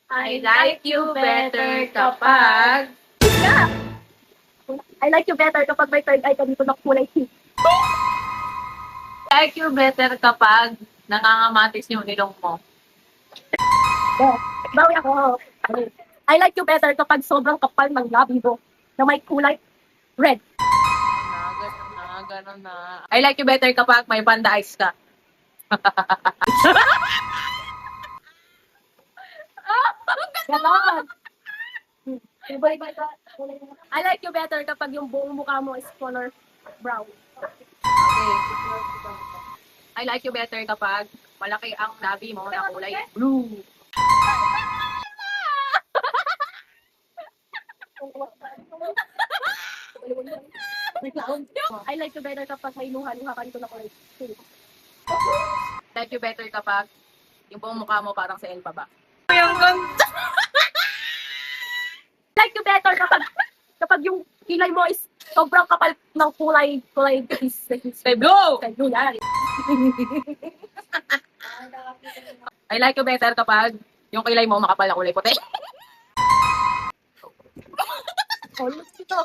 I like you better kapag... Yeah. I like you better kapag may third eye ka dito na kulay pink. I like you better kapag nangangamatis yung ilong mo. Yeah. Bawi ako. I like you better kapag sobrang kapal ng labi mo na may kulay red. Ganun na. I like you better kapag may panda eyes ka. Ganon. I like you better kapag yung buong mukha mo is color brown. Okay. I like you better kapag malaki ang labi mo na kulay blue. I like you better kapag may luha-luha ka dito na kulay pink. I like you better kapag yung buong mukha mo parang sa Elpa ba? Yung ganda! I like you better kapag yung kilay mo is sobrang kapal ng kulay Say blue! Kay blue yan. I like you better kapag yung kilay mo makapal na kulay puti. Almost ito.